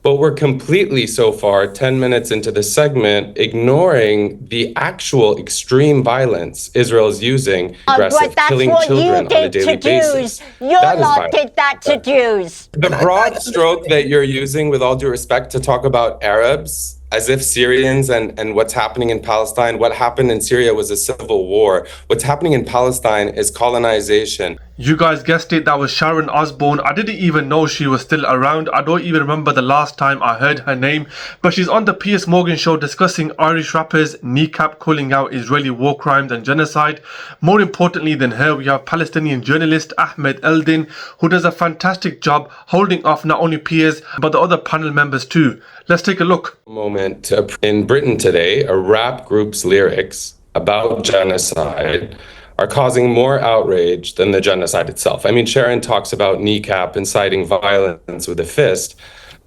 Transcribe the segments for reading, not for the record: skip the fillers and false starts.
But we're completely, so far, 10 minutes into the segment, ignoring the actual extreme violence Israel is using, aggressive, killing children on a daily basis. Your lot did that to Jews. The broad stroke that you're using, with all due respect, to talk about Arabs, as if Syrians and what's happening in Palestine, what happened in Syria was a civil war. What's happening in Palestine is colonization. You guys guessed it, that was Sharon Osborne. I didn't even know she was still around. I don't even remember the last time I heard her name. But she's on the Piers Morgan show discussing Irish rappers' kneecap calling out Israeli war crimes and genocide. More importantly than her, we have Palestinian journalist Ahmed Eldin, who does a fantastic job holding off not only Piers, but the other panel members too. Let's take a look. Moment in Britain today, a rap group's lyrics about genocide are causing more outrage than the genocide itself. I mean, Sharon talks about kneecap inciting violence with a fist,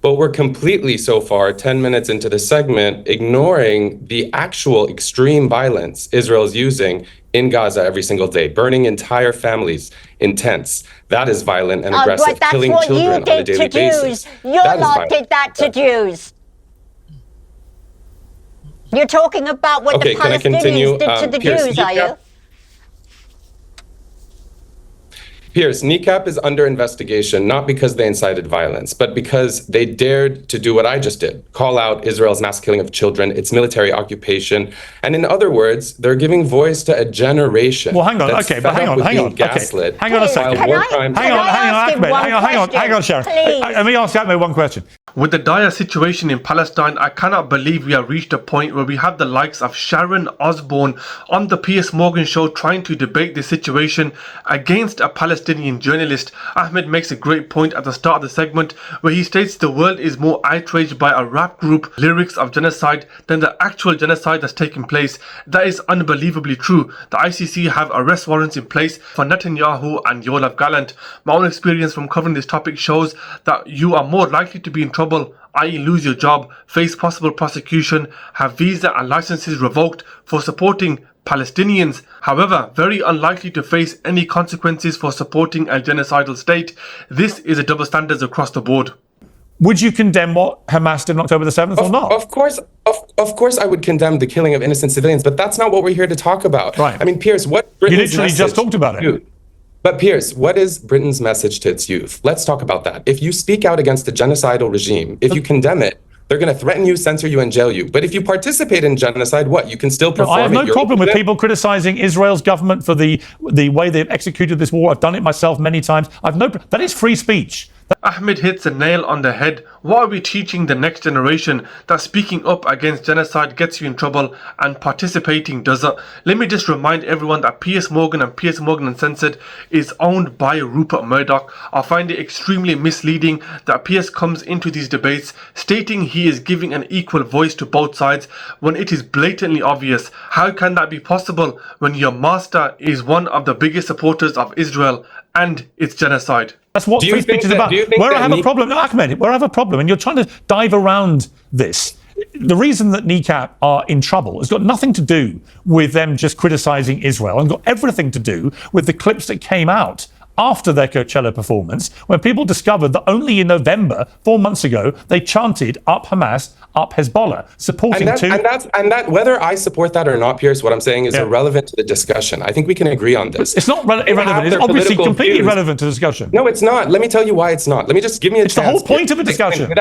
but we're completely, so far, 10 minutes into the segment, ignoring the actual extreme violence Israel is using in Gaza every single day, burning entire families in tents. That is violent and aggressive, killing children on a daily basis. Your lot did that to Jews. You're talking about what the Palestinians did to the Jews, are you? Piers, kneecap is under investigation, not because they incited violence, but because they dared to do what I just did, call out Israel's mass killing of children, its military occupation, and in other words, they're giving voice to a generation. Well, hang on, okay, but hang on. Gaslit. Hang on a second. Hang on, Sharon. Let me ask Ahmed one question. With the dire situation in Palestine, I cannot believe we have reached a point where we have the likes of Sharon Osborne on the Piers Morgan show trying to debate the situation against a Palestinian journalist. Ahmed makes a great point at the start of the segment where he states the world is more outraged by a rap group lyrics of genocide than the actual genocide that's taking place. That is unbelievably true. The ICC have arrest warrants in place for Netanyahu and Yoav Gallant. My own experience from covering this topic shows that you are more likely to be in trouble, i.e. lose your job, face possible prosecution, have visa and licenses revoked for supporting Palestinians. However, very unlikely to face any consequences for supporting a genocidal state. This is a double standards across the board. Would you condemn what Hamas did on October the 7th or not? Of course I would condemn the killing of innocent civilians, but that's not what we're here to talk about. Right. I mean, Piers, what Britain's You literally just talked about it. But Piers, what is Britain's message to its youth? Let's talk about that. If you speak out against a genocidal regime, if you condemn it, they're going to threaten you, censor you, and jail you. But if you participate in genocide, what? You can still perform it. I have no problem with people criticizing Israel's government for the way they've executed this war. I've done it myself many times. That is free speech. Ahmed hits a nail on the head. What are we teaching the next generation? That speaking up against genocide gets you in trouble and participating doesn't. Let me just remind everyone that Piers Morgan and Piers Morgan Uncensored is owned by Rupert Murdoch. I find it extremely misleading that Piers comes into these debates stating he is giving an equal voice to both sides when it is blatantly obvious. How can that be possible when your master is one of the biggest supporters of Israel and its genocide? That's what free speech is about. Where I have a problem, Ahmed, where I have a problem, and you're trying to dive around this. The reason that kneecap are in trouble has got nothing to do with them just criticizing Israel, and got everything to do with the clips that came out after their Coachella performance, when people discovered that only in November, 4 months ago, they chanted "Up Hamas, Up Hezbollah," supporting and that whether I support that or not, Piers, what I'm saying is irrelevant to the discussion. I think we can agree on this. It's not irrelevant. It's obviously completely irrelevant to the discussion. No, it's not. Let me tell you why it's not. Let me just give me a chance. It's the whole point of a discussion.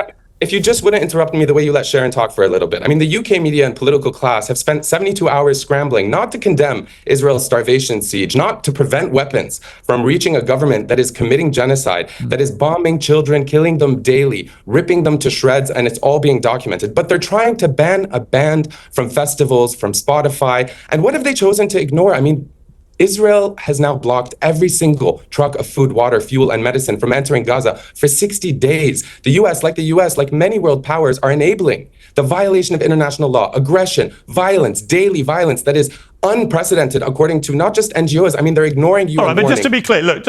If you just wouldn't interrupt me the way you let Sharon talk for a little bit. I mean, the UK media and political class have spent 72 hours scrambling not to condemn Israel's starvation siege, not to prevent weapons from reaching a government that is committing genocide, that is bombing children, killing them daily, ripping them to shreds, and it's all being documented. But they're trying to ban a band from festivals, from Spotify. And what have they chosen to ignore? I mean, Israel has now blocked every single truck of food, water, fuel, and medicine from entering Gaza for 60 days. The US, like many world powers, are enabling the violation of international law, aggression, violence, daily violence that is unprecedented, according to not just NGOs. I mean, they're ignoring you. All right, but just to be clear,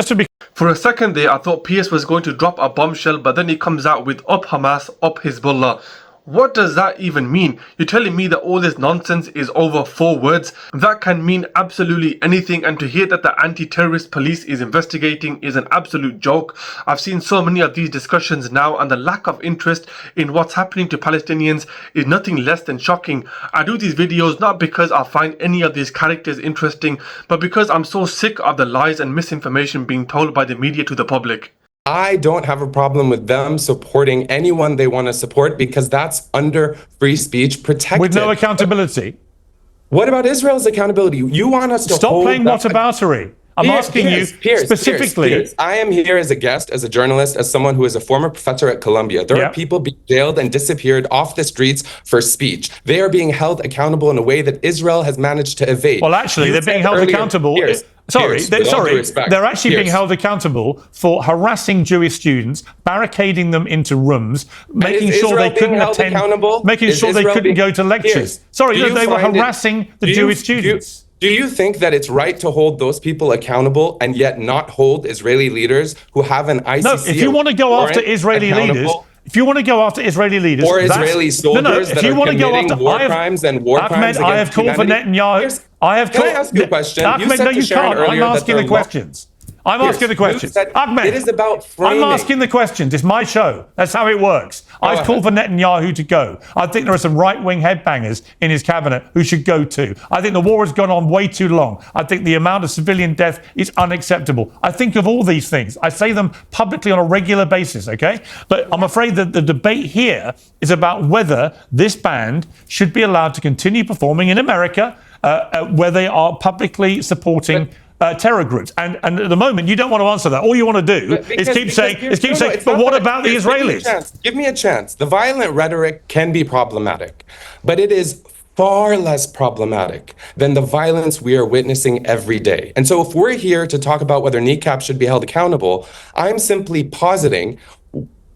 For a second there, I thought Piers was going to drop a bombshell, but then he comes out with "Up Hamas, Up Hezbollah." What does that even mean? You're telling me that all this nonsense is over 4 words? That can mean absolutely anything, and to hear that the anti-terrorist police is investigating is an absolute joke. I've seen so many of these discussions now, and the lack of interest in what's happening to Palestinians is nothing less than shocking. I do these videos not because I find any of these characters interesting, but because I'm so sick of the lies and misinformation being told by the media to the public. I don't have a problem with them supporting anyone they want to support because that's under free speech protected. With no accountability. What about Israel's accountability? You want us to stop playing whataboutery. I'm asking you specifically. Piers. I am here as a guest, as a journalist, as someone who is a former professor at Columbia. There are people being jailed and disappeared off the streets for speech. They are being held accountable in a way that Israel has managed to evade. Well, actually, they're being held accountable. They're actually being held accountable for harassing Jewish students, barricading them into rooms, making sure they couldn't attend, making sure they couldn't go to lectures. They were harassing the Jewish students. Do you think that it's right to hold those people accountable and yet not hold Israeli leaders who have an ICC? No, if you want to go after Israeli leaders, or Israeli soldiers that are committing war crimes and war crimes against I have called for Netanyahu. Can I ask you a question? Ahmed, no, you can't. I'm asking the questions. Ahmed, it is about framing. I'm asking the questions. It's my show. That's how it works. I've called for Netanyahu to go. I think there are some right-wing headbangers in his cabinet who should go too. I think the war has gone on way too long. I think the amount of civilian death is unacceptable. I think of all these things. I say them publicly on a regular basis, okay? But I'm afraid that the debate here is about whether this band should be allowed to continue performing in America, where they are publicly supporting terror groups, and at the moment you don't want to answer that. All you want to do is keep saying, but what about the Israelis? Give me a chance. The violent rhetoric can be problematic, but it is far less problematic than the violence we are witnessing every day. And so if we're here to talk about whether kneecap should be held accountable, I'm simply positing,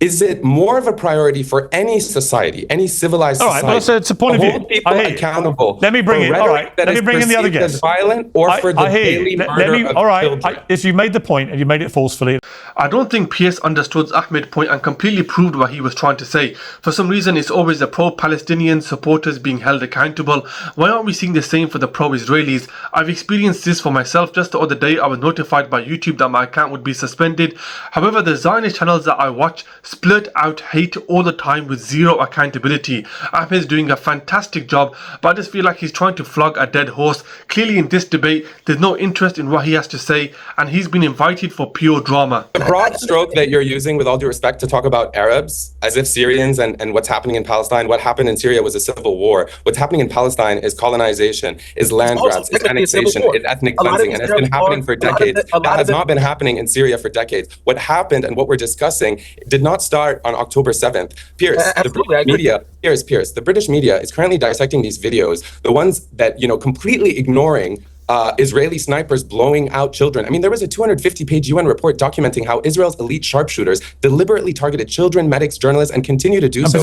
is it more of a priority for any society, any civilized society? All right, but it's a point of view. Hold people accountable. Let me bring in. All right, let me bring in the other guest. Violent or for the daily murder of children. If you made the point and you made it forcefully. I don't think Piers understood Ahmed's point and completely proved what he was trying to say. For some reason, it's always the pro-Palestinian supporters being held accountable. Why aren't we seeing the same for the pro-Israelis? I've experienced this for myself. Just the other day, I was notified by YouTube that my account would be suspended. However, the Zionist channels that I watch splurt out hate all the time with zero accountability. Ahmed is doing a fantastic job, but I just feel like he's trying to flog a dead horse. Clearly in this debate, there's no interest in what he has to say, and he's been invited for pure drama. The broad stroke that you're using, with all due respect, to talk about Arabs as if Syrians and what's happening in Palestine, what happened in Syria was a civil war. What's happening in Palestine is colonization, is land grabs, is annexation, is ethnic cleansing, and it's been happening for decades. That has not been happening in Syria for decades. What happened and what we're discussing did not start on October 7th. Piers, the British media, the British media is currently dissecting these videos, the ones that, completely ignoring Israeli snipers blowing out children. I mean, there was a 250-page UN report documenting how Israel's elite sharpshooters deliberately targeted children, medics, journalists, and continue to do so.